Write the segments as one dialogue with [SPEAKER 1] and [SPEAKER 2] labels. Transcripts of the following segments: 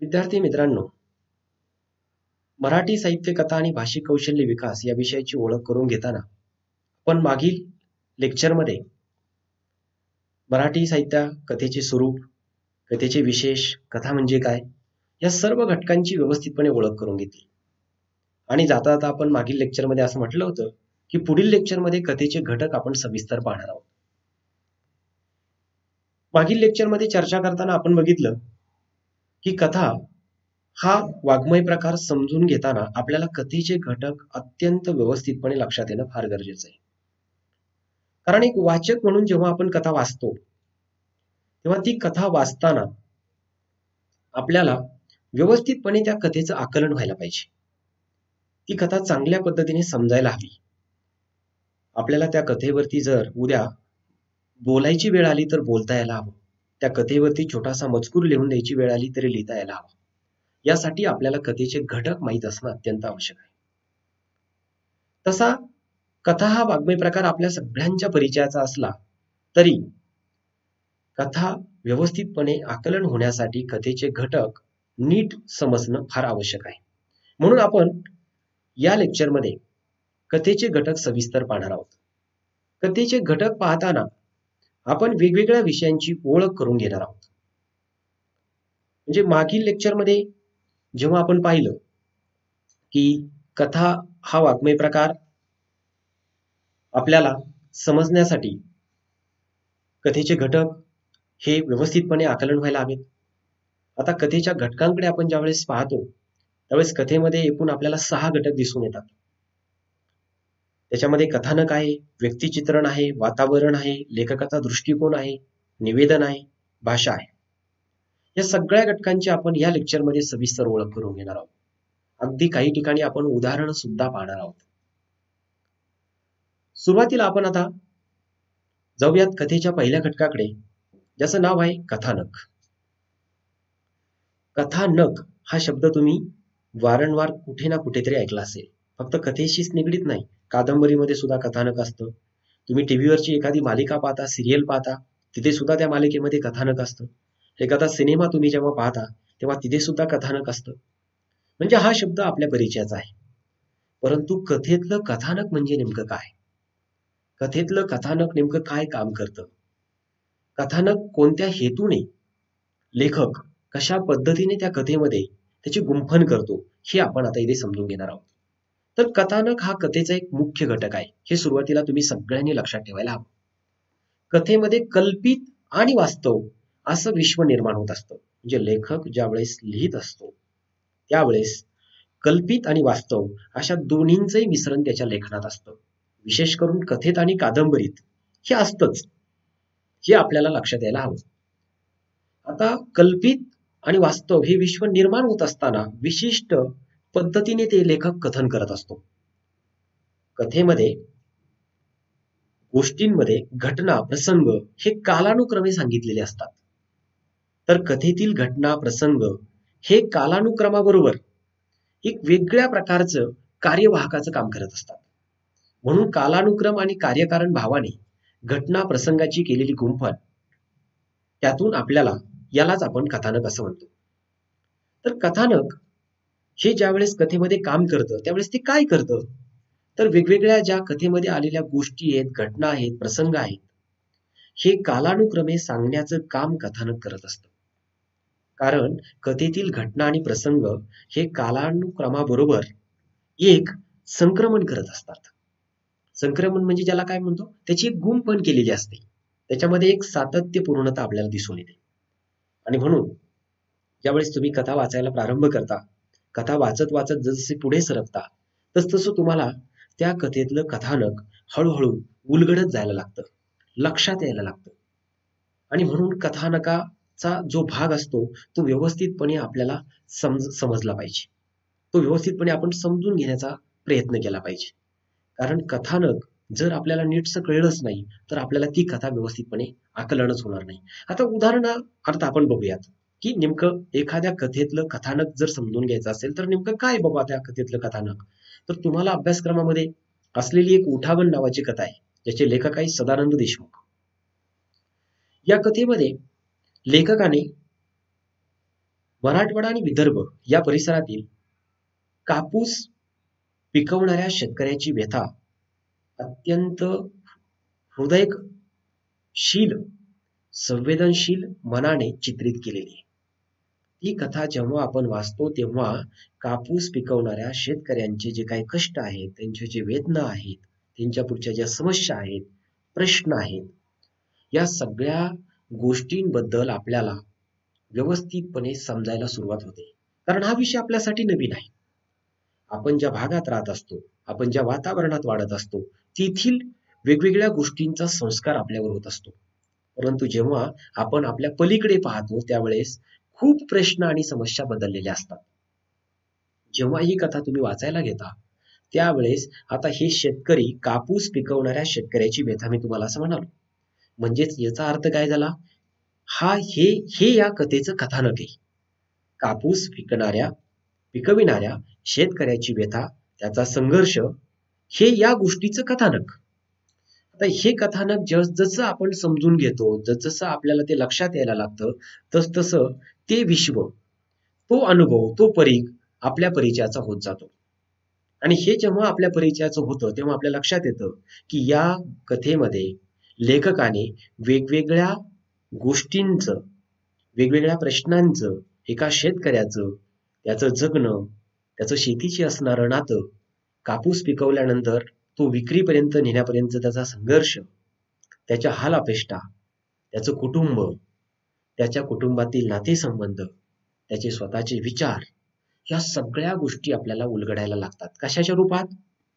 [SPEAKER 1] विद्यार्थी मित्रांनो, मराठी साहित्य कथा आणि भाषिक कौशल्य विकास या विषयाची ओळख करून घेताना आपण मागील लेक्चरमध्ये मराठी साहित्य कथेचे स्वरूप, कथेचे विशेष, कथा म्हणजे काय या सर्व घटकांची व्यवस्थितपणे ओळख करून घेतली. आणि जाता जाता आपण मागील लेक्चरमध्ये असं म्हटलं होतं की पुढील लेक्चरमध्ये कथेचे घटक आपण सविस्तर पाहणार आहोत. मागील लेक्चरमध्ये चर्चा करताना आपण बघितलं की कथा हा वाङ्मय प्रकार समजून घेताना आपल्याला कथेचे घटक अत्यंत व्यवस्थितपणे लक्षात येणं फार गरजेचं आहे. कारण एक वाचक म्हणून जेव्हा आपण कथा वाचतो तेव्हा ती कथा वाचताना आपल्याला व्यवस्थितपणे त्या कथेचं आकलन व्हायला पाहिजे. ती कथा चांगल्या पद्धतीने समजायला हवी. आपल्याला त्या कथेवरती जर उद्या बोलायची वेळ आली तर बोलता यायला हवं. त्या कथेवरती छोटासा मजकूर लिहून द्यायची वेळ आली तरी लिहिता यायला हवं. यासाठी आपल्याला कथेचे घटक माहीत असणं अत्यंत आवश्यक आहे. तसा कथा हा वाङ्मय प्रकार आपल्या सगळ्यांच्या परिचयाचा असला तरी कथा व्यवस्थितपणे आकलन होण्यासाठी कथेचे घटक नीट समजणं फार आवश्यक आहे. म्हणून आपण या लेक्चरमध्ये कथेचे घटक सविस्तर पाहणार आहोत. कथेचे घटक पाहताना आपण वेगवेगळ्या विषयांची ओळख करून घेणार आहोत. म्हणजे मागील लेक्चरमध्ये जेव्हा आपण पाहिलं की कथा हा वाङ्मय प्रकार आपल्याला समजण्यासाठी कथेचे घटक हे व्यवस्थितपणे आकलन व्हायला हवेत. आता कथेच्या घटकांकडे आपण ज्यावेळेस पाहतो त्यावेळेस कथेमध्ये एकूण आपल्याला 6 घटक दिसून येतात. त्याच्यामध्ये कथानक आहे, व्यक्तिचित्रण आहे, वातावरण आहे, लेखकाचा दृष्टिकोन आहे, निवेदन आहे, भाषा आहे. या सगळ्या घटकांची आपण या लेक्चरमध्ये सविस्तर ओळख करून घेणार आहोत. अगदी काही ठिकाणी आपण उदाहरण सुद्धा पाहणार आहोत. सुरुवातीला आपण आता जाऊयात कथेच्या पहिल्या घटकाकडे, ज्याचं नाव आहे कथानक. कथानक हा शब्द तुम्ही वारंवार कुठे ना कुठेतरी ऐकला असेल. फक्त कथेशीच निगडीत नाही, कादंबरीमध्ये सुद्धा कथानक असतं. तुम्ही टीव्हीवरची एखादी मालिका पाहता, सिरियल पाहता, तिथे सुद्धा त्या मालिकेमध्ये कथानक असतं. एखादा सिनेमा तुम्ही जेव्हा पाहता तेव्हा तिथे सुद्धा कथानक असतं. म्हणजे हा शब्द आपल्या परिचयाचा आहे. परंतु कथेतलं कथानक म्हणजे नेमकं काय? कथेतलं कथानक नेमकं काय काम करतं? कथानक कोणत्या हेतूने लेखक कशा पद्धतीने त्या कथेमध्ये त्याची गुंफण करतो हे आपण आता इथे समजून घेणार आहोत. तर कथानक हा कथेचा एक मुख्य घटक आहे, हे सुरुवातीला तुम्ही सगळ्यांनी लक्षात ठेवायला हवं. कथेमध्ये कल्पित आणि वास्तव असं विश्व निर्माण होत असतं. म्हणजे लेखक ज्यावेळेस लिहित असतो त्यावेळेस कल्पित आणि वास्तव अशा दोन्हींचंही मिश्रण त्याच्या लेखनात असतं. विशेष करून कथेत आणि कादंबरीत हे असतंच, हे आपल्याला लक्षात यायला हवं. आता कल्पित आणि वास्तव हे विश्व निर्माण होत असताना विशिष्ट पद्धतीने ते लेखक कथन करत असतो. कथेमध्ये गोष्टींमध्ये घटना प्रसंग हे कालानुक्रमे सांगितलेले असतात. तर कथेतील घटना प्रसंग हे कालानुक्रमाबरोबर एक वेगळ्या प्रकारचं कार्यवाहकाचं काम करत असतात. म्हणून कालानुक्रम आणि कार्यकारण भावाने घटना प्रसंगाची केलेली गुंफण, त्यातून आपल्याला यालाच आपण कथानक असं म्हणतो. तर कथानक हे ज्यावेळेस कथेमध्ये काम करतं त्यावेळेस ते काय करतं, तर वेगवेगळ्या ज्या कथेमध्ये आलेल्या गोष्टी आहेत, घटना आहेत, प्रसंग आहेत, हे कालानुक्रमे सांगण्याचं काम कथानक करत असतं. कारण कथेतील घटना आणि प्रसंग हे कालानुक्रमाबरोबर एक संक्रमण करत असतात. संक्रमण म्हणजे ज्याला काय म्हणतो, त्याची एक गुंफण केलेली असते. त्याच्यामध्ये एक सातत्यपूर्णता आपल्याला दिसून येते. आणि म्हणून ज्यावेळेस तुम्ही कथा वाचायला प्रारंभ करता, कथा वाचत वाचत जसजसे पुढे सरकता तसतसं तुम्हाला त्या कथेतलं कथानक हळूहळू उलगडत जायला लागतं, लक्षात यायला लागतं. आणि म्हणून कथानकाचा जो भाग असतो तो व्यवस्थितपणे आपल्याला समजला पाहिजे. तो व्यवस्थितपणे आपण समजून घेण्याचा प्रयत्न केला पाहिजे. कारण कथानक जर आपल्याला नीटसं कळलंच नाही तर आपल्याला ती कथा व्यवस्थितपणे आकलनच होणार नाही. आता उदाहरणार्थ आपण बघूयात की नेमकं एखाद्या कथेतलं कथानक जर समजून घ्यायचं असेल तर नेमकं काय बाबा त्या कथेतलं कथानक. तर तुम्हाला अभ्यासक्रमामध्ये असलेली एक उठावन नावाची कथा आहे, ज्याचे लेखक आहे सदानंद देशमुख. या कथेमध्ये लेखकाने मराठवाडा आणि विदर्भ या परिसरातील कापूस पिकवणाऱ्या शेतकऱ्याची व्यथा अत्यंत हृदयशील, संवेदनशील मनाने चित्रित केलेली आहे. ती कथा जेव्हा आपण वाचतो तेव्हा कापूस पिकवणाऱ्या शेतकऱ्यांचे जे काही कष्ट आहेत, त्यांचे जे वेदना आहेत, त्यांच्या पुढच्या ज्या समस्या आहेत, प्रश्न आहेत, या सगळ्या गोष्टींबद्दल आपल्याला व्यवस्थितपणे समजायला सुरुवात होते. कारण हा विषय आपल्यासाठी नवीन आहे. आपण ज्या भागात राहत असतो, आपण ज्या वातावरणात वाढत असतो, तेथील वेगवेगळ्या गोष्टींचा संस्कार आपल्यावर होत असतो. परंतु जेव्हा आपण आपल्या पलीकडे पाहतो त्यावेळेस खूप प्रश्न आणि समस्या बदललेल्या असतात. जेव्हा ही कथा तुम्ही वाचायला घेता त्यावेळेस आता हे शेतकरी, कापूस पिकवणाऱ्या शेतकऱ्याची व्यथा मी तुम्हाला असं म्हणालो. म्हणजेच याचा अर्थ काय झाला? हे या कथेचं कथानक आहे. कापूस पिकविणाऱ्या शेतकऱ्याची व्यथा, त्याचा संघर्ष, हे या गोष्टीचं कथानक. आता हे कथानक जसजसं आपण समजून घेतो, जसजसं आपल्याला ते लक्षात यायला लागतं, तसतसं ते विश्व, तो अनुभव, तो परीघ आपल्या परिचयाचा होत जातो. आणि हे जेव्हा आपल्या परिचयाचं होतं तेव्हा आपल्या लक्षात येतं की या कथेमध्ये लेखकाने वेगवेगळ्या गोष्टींचं, वेगवेगळ्या प्रश्नांचं, एका शेतकऱ्याचं, त्याचं जगणं, त्याचं शेतीशी असणारं नातं, कापूस पिकवल्यानंतर तो विक्रीपर्यंत नेण्यापर्यंत त्याचा संघर्ष, त्याच्या हाल अपेष्टा, त्याचं कुटुंब, त्याच्या कुटुंबातील नातेसंबंध, त्याचे स्वतःचे विचार, या सगळ्या गोष्टी आपल्याला उलगडायला लागतात. कशाच्या रूपात?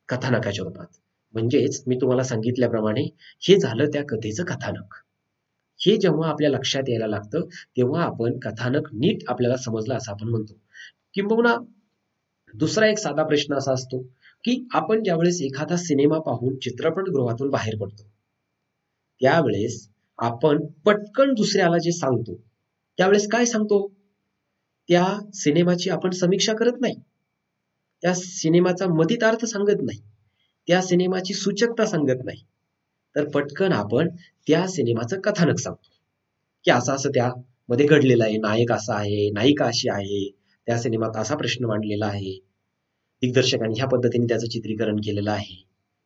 [SPEAKER 1] कथानकाच्या रूपात. म्हणजेच मी तुम्हाला सांगितल्याप्रमाणे हे झालं त्या कथेचं कथानक. हे जेव्हा आपल्या लक्षात यायला लागतं तेव्हा आपण कथानक नीट आपल्याला समजलं असं आपण म्हणतो. किंबहुना दुसरा एक साधा प्रश्न असा असतो की आपण ज्यावेळेस एखादा सिनेमा पाहून चित्रपटगृहातून बाहेर पडतो त्यावेळेस आपण पटकन दुसऱ्याला जे सांगतो त्यावेळेस काय सांगतो? त्या सिनेमाची आपण समीक्षा करत नाही, त्या सिनेमाचा मतितार्थ सांगत नाही, त्या सिनेमाची सूचकता सांगत नाही, तर पटकन आपण त्या सिनेमाचं कथानक सांगतो की असं असं त्यामध्ये घडलेलं आहे, नायक असा आहे, नायिका अशी आहे, त्या सिनेमात असा प्रश्न मांडलेला आहे, दिग्दर्शकांनी ह्या पद्धतीने त्याचं चित्रीकरण केलेलं आहे,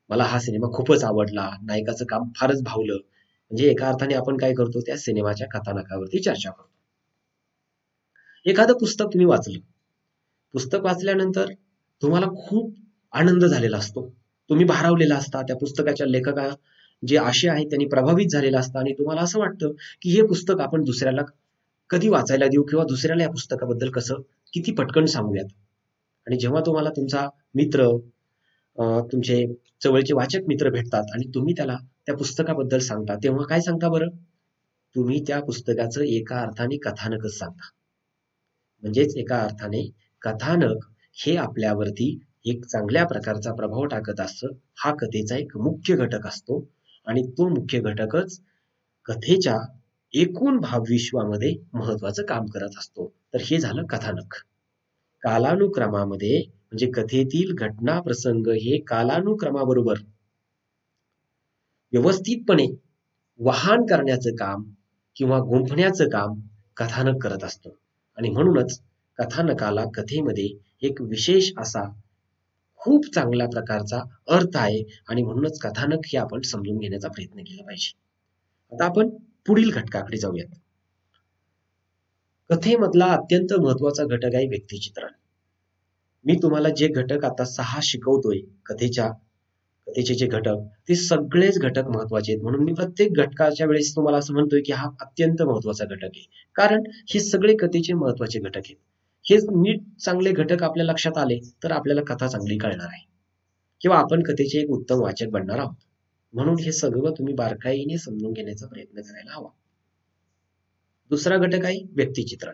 [SPEAKER 1] मला हा सिनेमा खूपच आवडला, नायकाचं काम फारच भावलं. म्हणजे एका अर्थाने आपण काय करतो? त्या सिनेमाच्या कथानकावरती चर्चा करतो. एखादं पुस्तक तुम्ही वाचलं, पुस्तक वाचल्यानंतर तुम्हाला खूप आनंद झालेला असतो, तुम्ही भारावलेला असता, त्या पुस्तकाच्या लेखका जे आशय आहेत त्यांनी प्रभावित झालेला असता आणि तुम्हाला असं वाटतं की हे पुस्तक आपण दुसऱ्याला कधी वाचायला देऊ किंवा दुसऱ्याला या पुस्तकाबद्दल कसं किती पटकन सांगूयात. आणि जेव्हा तुम्हाला तुमचा मित्र, तुमचे जवळचे वाचक मित्र भेटतात आणि तुम्ही त्याला त्या पुस्तकाबद्दल सांगता तेव्हा काय सांगता बरं? तुम्ही त्या पुस्तकाचं एका अर्थाने कथानकच सांगता. म्हणजेच एका अर्थाने कथानक हे आपल्यावरती एक चांगल्या प्रकारचा प्रभाव टाकत असतं. हा कथेचा एक मुख्य घटक असतो आणि तो मुख्य घटकच कथेच्या एकूण भावविश्वामध्ये महत्वाचं काम करत असतो. तर हे झालं कथानक. कालानुक्रमामध्ये म्हणजे कथेतील घटना प्रसंग हे कालानुक्रमाबरोबर व्यवस्थितपणे वहान करण्याचं काम किंवा गुंफण्याचं काम कथानक करत असतं. आणि म्हणूनच कथानकाला कथेमध्ये एक विशेष असा खूप चांगल्या प्रकारचा अर्थ आहे आणि म्हणूनच कथानक हे आपण समजून घेण्याचा प्रयत्न केला पाहिजे. आता आपण पुढील घटकाकडे जाऊयात. कथेमधला अत्यंत महत्वाचा घटक आहे व्यक्तिचित्रण. मी तुम्हाला जे घटक आता 6 शिकवतोय कथेचे जे घटक, ते सगळेच घटक महत्वाचे आहेत. म्हणून मी प्रत्येक घटकाच्या वेळेस तुम्हाला असं म्हणतोय की हा अत्यंत महत्वाचा घटक आहे, कारण हे सगळे कथेचे महत्वाचे घटक आहेत. हे नीट चांगले घटक आपल्या लक्षात आले तर आपल्याला कथा चांगली कळणार आहे किंवा आपण कथेचे एक उत्तम वाचक बनणार आहोत. म्हणून हे सगळं तुम्ही बारकाईने समजून घेण्याचा प्रयत्न करायला हवा. दुसरा घटक आहे व्यक्तिचित्रण.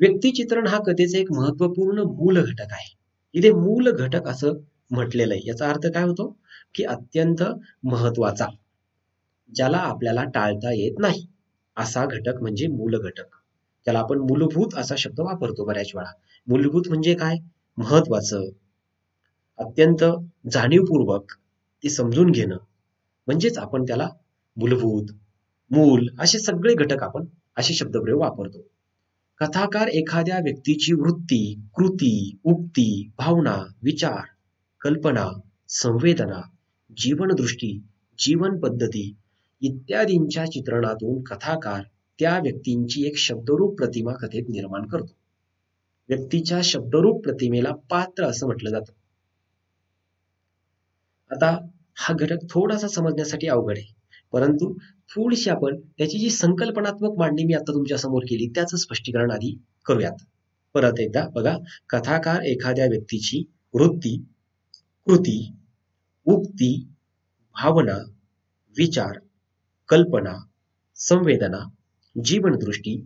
[SPEAKER 1] व्यक्तिचित्रण हा कथेचा एक महत्वपूर्ण मूल घटक आहे. इथे मूल घटक असं म्हटलेलं आहे. याचा अर्थ काय होतो की अत्यंत महत्वाचा, ज्याला आपल्याला टाळता येत नाही असा घटक म्हणजे मूल घटक. त्याला आपण मूलभूत असा शब्द वापरतो बऱ्याच वेळा. मूलभूत म्हणजे काय? महत्वाचं, अत्यंत जाणीवपूर्वक ते समजून घेणं, म्हणजेच आपण त्याला मूलभूत, मूल असे सगळे घटक आपण असे शब्दप्रयोग वापरतो. कथाकार एखाद्या व्यक्तीची वृत्ती, कृती, उक्ती, भावना, विचार, कल्पना, संवेदना, जीवनदृष्टी, जीवन पद्धती इत्यादींच्या चित्रणातून कथाकार त्या व्यक्तींची एक शब्दरूप प्रतिमा कथेत निर्माण करतो. व्यक्तीच्या शब्दरूप प्रतिमेला पात्र असं म्हटलं जातं. आता हा घटक थोडासा समजण्यासाठी अवघड आहे, परंतु थोडीशी आपण त्याची जी संकल्पनात्मक मांडणी मी आता तुमच्या समोर केली त्याचं स्पष्टीकरण आधी करूयात. परत एकदा बघा, कथाकार एखाद्या व्यक्तीची वृत्ती, कृती, उक्ती, भावना, विचार, कल्पना, संवेदना, जीवनदृष्टी,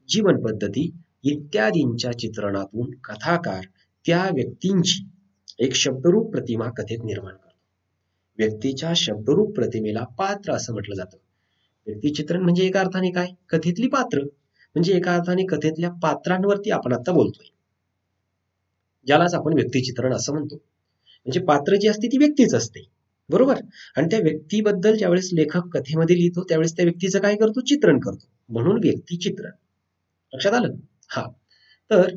[SPEAKER 1] जीवन पद्धती इत्यादींच्या चित्रणातून कथाकार त्या व्यक्तींची एक शब्दरूप प्रतिमा कथेत निर्माण करतो. व्यक्तीच्या शब्दरूप प्रतिमेला पात्र असं म्हटलं जातं. व्यक्तिचित्रण म्हणजे एका अर्थाने काय? कथेतली पात्र. म्हणजे एका अर्थाने कथेतल्या पात्रांवरती आपण आता बोलतोय, ज्यालाच आपण व्यक्तिचित्रण असं म्हणतो. म्हणजे पात्र जी असते ती व्यक्तीच असते, बरोबर. आणि त्या व्यक्तीबद्दल ज्यावेळेस लेखक कथेमध्ये लिहितो त्यावेळेस त्या व्यक्तीचं काय करतो? चित्रण करतो. म्हणून व्यक्तिचित्रण. लक्षात आलं? हा. तर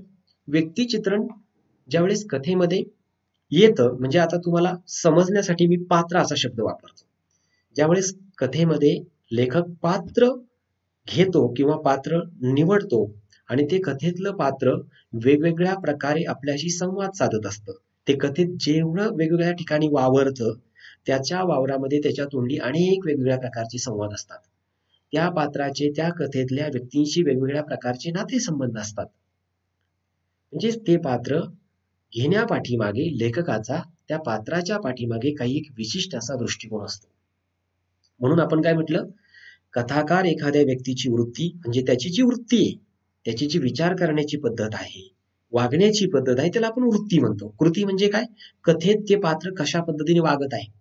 [SPEAKER 1] व्यक्तिचित्रण ज्यावेळेस कथेमध्ये येतं, म्हणजे आता तुम्हाला समजण्यासाठी मी पात्र असा शब्द वापरतो. ज्यावेळेस कथेमध्ये लेखक पात्र घेतो किंवा पात्र निवडतो आणि ते कथेतलं पात्र वेगवेगळ्या प्रकारे आपल्याशी संवाद साधत असतं. ते कथेत जेवढं वेगवेगळ्या ठिकाणी वावरतं त्याच्या वावरामध्ये त्याच्या तोंडी अनेक वेगवेगळ्या प्रकारचे संवाद असतात. त्या पात्राचे त्या कथेतल्या व्यक्तींशी वेगवेगळ्या प्रकारचे नातेसंबंध असतात. म्हणजे ते पात्र घेण्यापाठीमागे लेखकाचा त्या पात्राच्या पाठीमागे काही एक विशिष्ट असा दृष्टिकोन असतो. म्हणून आपण काय म्हटलं? कथाकार एखाद्या व्यक्तीची वृत्ती म्हणजे त्याची जी वृत्ती आहे, त्याची जी विचार करण्याची पद्धत आहे, वागण्याची पद्धत आहे, त्याला आपण वृत्ती म्हणतो. कृती म्हणजे काय? कथेत ते पात्र कशा पद्धतीने वागत आहे.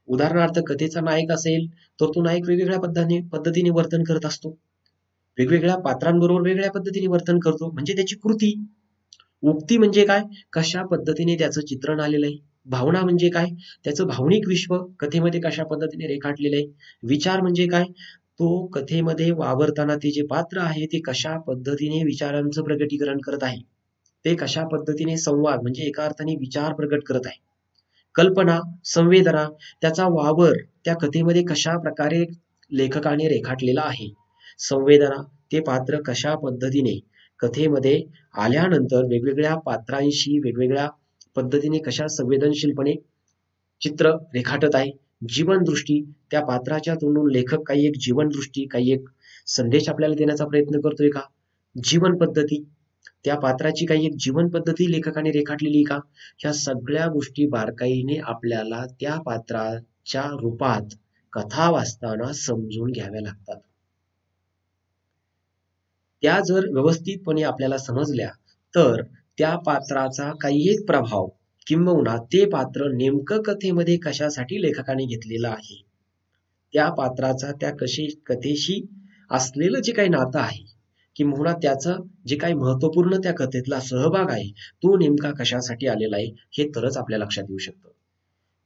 [SPEAKER 1] उदाहरणार्थ कथेचा नायक असेल तर तो नायक वेगवेगळ्या पद्धतीने वर्तन करत असतो. वेगवेगळ्या पात्रांबरोबर वेगळ्या पद्धतीने वर्तन करतो, म्हणजे त्याची कृती. उक्ती म्हणजे काय? कशा पद्धतीने त्याचं चित्रण आलेलं आहे. भावना म्हणजे काय? त्याचं भावनिक विश्व कथेमध्ये कशा पद्धतीने रेखाटलेलं आहे. विचार म्हणजे काय? तो कथेमध्ये वावरताना ते जे पात्र आहे ते कशा पद्धतीने विचारांचं प्रगटीकरण करत आहे, ते कशा पद्धतीने संवाद म्हणजे एका अर्थाने विचार प्रगट करत आहे. कल्पना, संवेदना, त्याचा वावर त्या कथेमध्ये कशा प्रकारे लेखकाने रेखाटलेला आहे. संवेदना, ते पात्र कशा पद्धतीने कथेमध्ये आल्यानंतर वेगवेगळ्या पात्रांशी वेगवेगळ्या पद्धतीने कशा संवेदनशीलपणे चित्र रेखाटत आहे. जीवनदृष्टी, त्या पात्राच्या तोंडून लेखक काही एक जीवनदृष्टी, काही एक संदेश आपल्याला देण्याचा प्रयत्न करतोय का. जीवन पद्धती, त्या पात्राची काही एक जीवन पद्धती लेखकाने रेखाटलेली का. ह्या सगळ्या गोष्टी बारकाईने आपल्याला त्या पात्राच्या रूपात कथा वाचताना समजून घ्याव्या लागतात. त्या जर व्यवस्थितपणे आपल्याला समजल्या तर त्या पात्राचा काही एक प्रभाव किंबहुना ते पात्र नेमकं कथेमध्ये कशासाठी लेखकाने घेतलेलं आहे, त्या पात्राचा त्या कथेशी असलेलं जे काही नातं आहे किंबहुना त्याचं जे काही महत्वपूर्ण त्या कथेतला सहभाग आहे तो नेमका कशासाठी आलेला आहे हे तरच आपल्या लक्षात येऊ शकतं.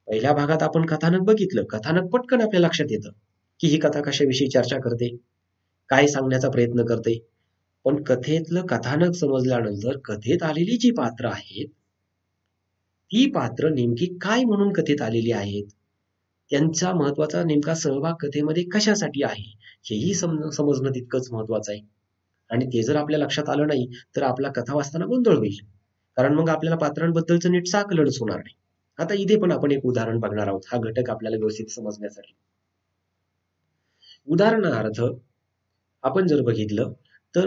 [SPEAKER 1] पहिल्या भागात आपण कथानक बघितलं. कथानक पटकन आपल्या लक्षात येतं की ही कथा कशाविषयी चर्चा करते, काय सांगण्याचा प्रयत्न करते. पण कथेतलं कथानक समजल्यानंतर कथेत आलेली जी पात्र आहेत ती पात्र नेमकी काय म्हणून कथेत आलेली आहेत, त्यांचा महत्वाचा नेमका सहभाग कथेमध्ये कशासाठी आहे हेही समजणं तितकंच महत्वाचं आहे. आणि ते जर आपल्या लक्षात आलं नाही तर आपला कथा वाचताना गोंधळ होईल, कारण मग आपल्याला पात्रांबद्दलचं नीट साकलच होणार नाही. आता इथे पण आपण एक उदाहरण बघणार आहोत हा घटक आपल्याला व्यवस्थित समजण्यासाठी. उदाहरणार्थ आपण जर बघितलं तर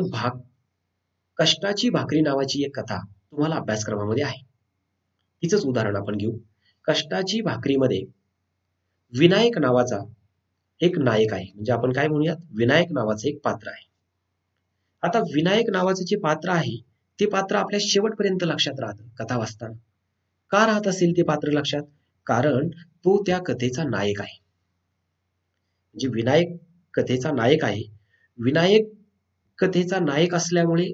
[SPEAKER 1] कष्टाची भाकरी नावाची एक कथा तुम्हाला अभ्यासक्रमामध्ये आहे. तिचंच उदाहरण आपण घेऊ. कष्टाची भाकरीमध्ये विनायक नावाचा एक नायक आहे, म्हणजे आपण काय म्हणूयात, विनायक नावाचं एक पात्र आहे. आता विनायक नावाचं जे पात्र आहे ते पात्र आपल्या शेवटपर्यंत लक्षात राहतं कथा वाचताना. का राहत असेल ते पात्र लक्षात? कारण तो त्या कथेचा नायक आहे. म्हणजे विनायक कथेचा नायक आहे. विनायक कथेचा नायक असल्यामुळे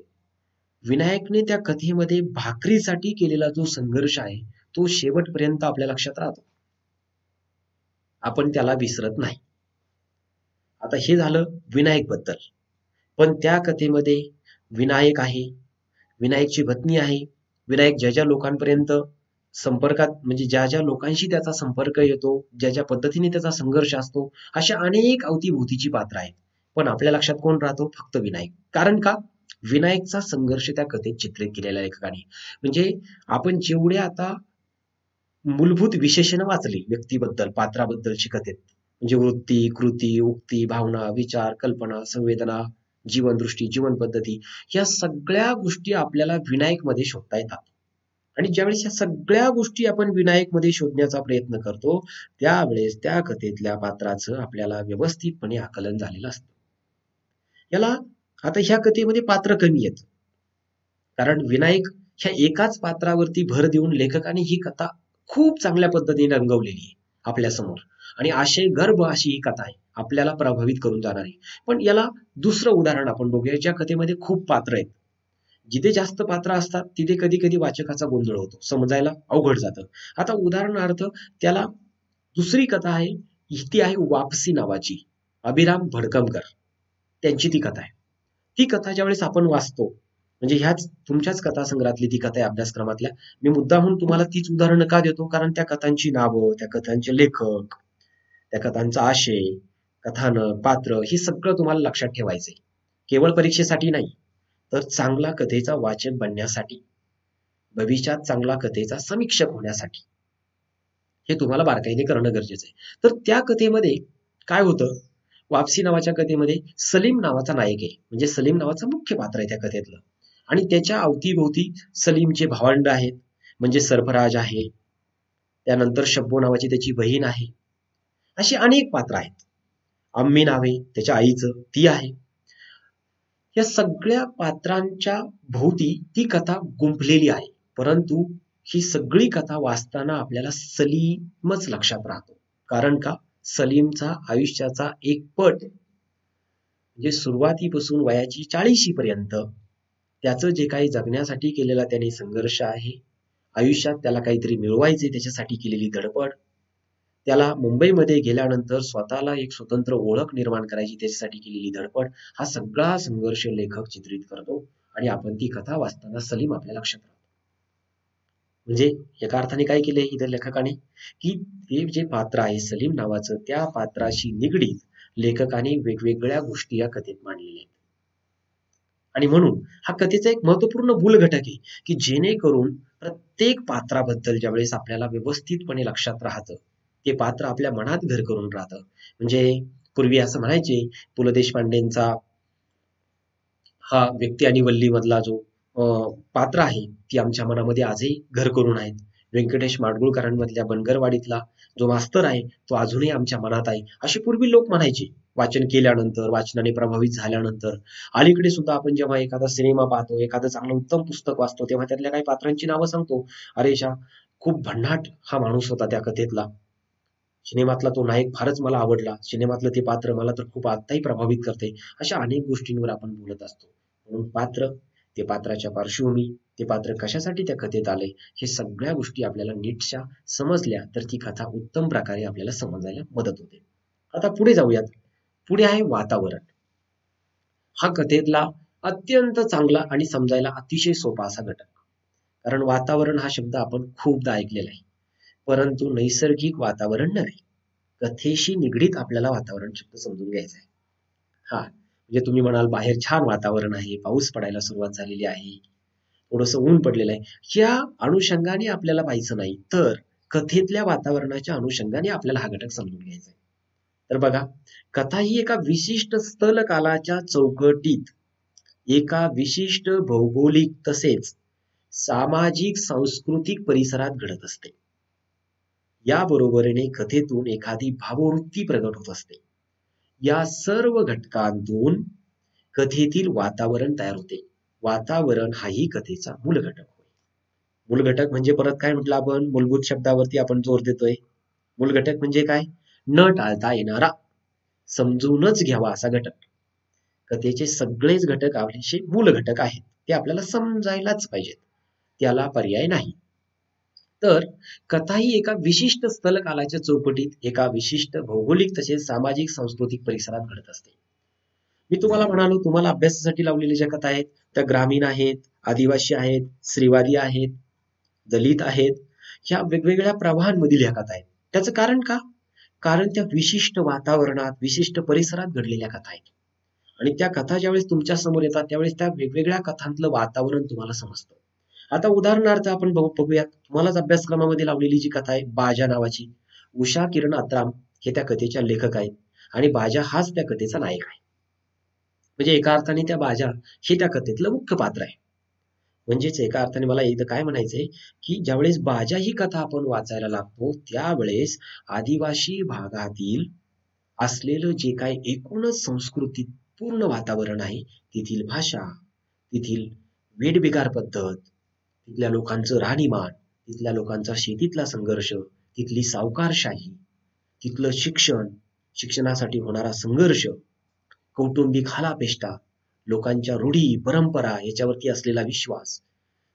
[SPEAKER 1] विनायकने त्या कथेमध्ये भाकरीसाठी केलेला जो संघर्ष आहे तो शेवटपर्यंत आपल्या लक्षात राहतो, आपण त्याला विसरत नाही. आता हे झालं विनायक बद्दल. पण त्या कथेमध्ये विनायक आहे, विनायकची पत्नी आहे. विनायक ज्या ज्या लोकांपर्यंत संपर्कात म्हणजे ज्या ज्या लोकांशी त्याचा संपर्क येतो, ज्या ज्या पद्धतीने त्याचा संघर्ष असतो, अशा अनेक अवतीभोवतीची पात्र आहेत. पण आपल्या लक्षात कोण राहतो? फक्त विनायक. कारण का? विनायकचा संघर्ष त्या कथेत चित्रित केलेल्या लेखकाने. म्हणजे आपण जेवढे आता मूलभूत विशेषण वाचली व्यक्तीबद्दल, पात्राबद्दलची कथेत, म्हणजे वृत्ती, कृती, उक्ती, भावना, विचार, कल्पना, संवेदना, जीवनदृष्टी, जीवन पद्धती, या सगळ्या गोष्टी आपल्याला विनायक मध्ये शोधता येतात. आणि ज्यावेळेस या सगळ्या गोष्टी आपण विनायक मध्ये शोधण्याचा प्रयत्न करतो, त्यावेळेस त्या कथेतल्या पात्राचं आपल्याला व्यवस्थितपणे आकलन झालेलं असतं. याला आता ह्या कथेमध्ये पात्र कमी आहेत, कारण विनायक ह्या एकाच पात्रावरती भर देऊन लेखकाने ही कथा खूप चांगल्या पद्धतीने रंगवलेली आहे आपल्या समोर. आणि आशय गर्भ अशी ही कथा आहे, आपल्याला प्रभावित करून जाणारी. पण याला दुसरं उदाहरण आपण बघूया, ज्या कथेमध्ये खूप पात्र आहेत. जिथे जास्त पात्र असतात तिथे कधी कधी वाचकाचा गोंधळ होतो, समजायला अवघड जातं. आता उदाहरणार्थ त्याला दुसरी कथा आहे, ती आहे वापसी नावाची. अभिराम भडकमकर त्यांची ती कथा आहे. ती कथा ज्यावेळेस आपण वाचतो, म्हणजे ह्याच तुमच्याच कथा संग्रहातली ती कथा आहे अभ्यासक्रमातल्या. मी मुद्दामून तुम्हाला तीच उदाहरणं का देतो? कारण त्या कथांची नावं, त्या कथांचे लेखक, त्या कथांचा आशय, कथानक, पात्र, हे सगळं तुम्हाला लक्षात ठेवायचंय. केवळ परीक्षेसाठी नाही, तर चांगला कथेचा वाचक बनण्यासाठी, भविष्यात चांगला कथेचा समीक्षक होण्यासाठी हे तुम्हाला बारकाईने करणं गरजेचं आहे. तर त्या कथेमध्ये काय होतं? वापसी नावाच्या कथेमध्ये सलीम नावाचा नायक आहे, म्हणजे सलीम नावाचं मुख्य पात्र आहे त्या कथेतलं. आणि त्याच्या अवतीभोवती सलीमचे भावंड आहेत, म्हणजे सरफराज आहे, त्यानंतर शब्बो नावाची त्याची बहीण आहे, अशी अनेक पात्र आहेत. अम्मी नावे त्याच्या आईचं, ती आहे. या सगळ्या पात्रांच्या भोवती ती कथा गुंफलेली आहे. परंतु ही सगळी कथा वाचताना आपल्याला सलीमच लक्षात राहतो. कारण का? सलीमचा आयुष्याचा एक पट, म्हणजे सुरुवातीपासून वयाची 40 पर्यंत त्याचं जे काही जगण्यासाठी केलेला त्याने संघर्ष आहे, आयुष्यात त्याला काहीतरी मिळवायचे त्याच्यासाठी केलेली धडपड, त्याला मुंबईमध्ये गेल्यानंतर स्वतःला एक स्वतंत्र ओळख निर्माण करायची त्याच्यासाठी केलेली धडपड, हा सगळा संघर्ष लेखक चित्रित करतो. आणि आपण ती कथा वाचताना सलीम आपल्या लक्षात राहतो. म्हणजे एका अर्थाने काय केलंय इथं लेखकाने, की ते जे पात्र आहे सलीम नावाचं, त्या पात्राशी निगडीत लेखकाने वेगवेगळ्या गोष्टी या कथेत मांडलेल्या आहेत. आणि म्हणून हा कथेचा एक महत्वपूर्ण मूल घटक आहे, की जेणेकरून प्रत्येक पात्राबद्दल ज्यावेळेस आपल्याला व्यवस्थितपणे लक्षात राहतं, ते पात्र आपल्या मनात घर करून राहतं. म्हणजे पूर्वी असं म्हणायचे, पु ल देशपांडेंचा हा व्यक्ती आणि वल्ली मधला जो पात्र आहे, ती आमच्या मनामध्ये आजही घर करून आहेत. व्यंकटेश माडगुळकरांमधल्या बनगरवाडीतला जो मास्तर आहे, तो अजूनही आमच्या मनात आहे, असे पूर्वी लोक म्हणायचे वाचन केल्यानंतर, वाचनाने प्रभावित झाल्यानंतर. अलीकडे सुद्धा आपण जेव्हा एखादा सिनेमा पाहतो, एखादं चांगलं उत्तम पुस्तक वाचतो, तेव्हा त्यातल्या काही पात्रांची नावं सांगतो. अरे शा, खूप भन्नाट हा माणूस होता त्या कथेतला, सिनेमातला तो नायक फारच मला आवडला, सिनेमातलं ते पात्र मला तर खूप आत्ताही प्रभावित करते. अशा अनेक गोष्टींवर आपण बोलत असतो. म्हणून पात्र, ते पात्राच्या पार्श्वभूमी, ते पात्र कशासाठी त्या कथेत आले, हे सगळ्या गोष्टी आपल्याला नीटशा समजल्या तर ती कथा उत्तम प्रकारे आपल्याला समजायला मदत होते. आता पुढे जाऊयात. पुढे आहे वातावरण. हा कथेतला अत्यंत चांगला आणि समजायला अतिशय सोपा असा घटक. कारण वातावरण हा शब्द आपण खूपदा ऐकलेला आहे, परंतु नैसर्गिक वातावरण नव्हे. कथेशी निगडीत आपल्याला वातावरण शब्द समजून घ्यायचा आहे. हा म्हणजे तुम्ही म्हणाल बाहेर छान वातावरण आहे, पाऊस पडायला सुरुवात झालेली आहे, थोडंसं ऊन पडलेलं आहे, या अनुषंगाने आपल्याला पाहायचं नाही, तर कथेतल्या वातावरणाच्या अनुषंगाने आपल्याला हा घटक समजून घ्यायचा आहे. तर बघा, कथा ही एका विशिष्ट स्थल कालाच्या चौकटीत, एका विशिष्ट भौगोलिक तसेच सामाजिक सांस्कृतिक परिसरात घडत असते. या बरोबरीने कथेतून एखादी भाववृत्ती प्रगट होत असते. या सर्व घटकांतून कथेतील वातावरण तयार होते. वातावरण हाही कथेचा मूल घटक होय. मूल घटक म्हणजे परत काय म्हटलं आपण, मूलभूत शब्दावरती आपण जोर देतोय. मूल घटक म्हणजे काय? न टाळता येणारा, समजूनच घ्यावा असा घटक. कथेचे सगळेच घटक आपले मूल घटक आहेत, ते आपल्याला समजायलाच पाहिजेत, त्याला पर्याय नाही. तर कथा ही एका विशिष्ट स्थलकालाच्या चौकटीत, एका विशिष्ट भौगोलिक तसेच सामाजिक सांस्कृतिक परिसरात घडत असते. मी तुम्हाला म्हणालो, तुम्हाला अभ्यासासाठी लावलेल्या ज्या कथा आहेत त्या ग्रामीण आहेत, आदिवासी आहेत, स्त्रीवादी आहेत, दलित आहेत, ह्या वेगवेगळ्या प्रवाहांमधील ह्या कथा आहेत. त्याचं कारण का? कारण त्या विशिष्ट वातावरणात, विशिष्ट परिसरात घडलेल्या कथा आहेत. आणि त्या कथा ज्यावेळेस तुमच्या समोर येतात त्यावेळेस त्या वेगवेगळ्या कथांतलं वातावरण तुम्हाला समजतं. आता उदाहरणार्थ आपण बघूयात, तुम्हालाच अभ्यासक्रमामध्ये लावलेली जी कथा आहे बाजा नावाची, उषा किरण अत्राम हे त्या कथेच्या लेखक आहेत आणि बाजा हाच त्या कथेचा नायक आहे. म्हणजे एका अर्थाने त्या बाजा हे त्या कथेतलं मुख्य पात्र आहे. म्हणजेच एका अर्थाने मला इथं काय म्हणायचंय की ज्यावेळेस बाजा ही कथा आपण वाचायला लागतो त्यावेळेस आदिवासी भागातील असलेलं जे काही एकूणच संस्कृतीत पूर्ण वातावरण आहे, तिथील भाषा, तिथील वेठबिगार पद्धत, तिथल्या लोकांचं राहणीमान, तिथल्या लोकांचा शेतीतला संघर्ष, तिथली सावकारशाही, तिथलं शिक्षण, शिक्षणासाठी होणारा संघर्ष, कौटुंबिक हालापेष्टा, लोकांच्या रूढी परंपरा याच्यावरती असलेला विश्वास,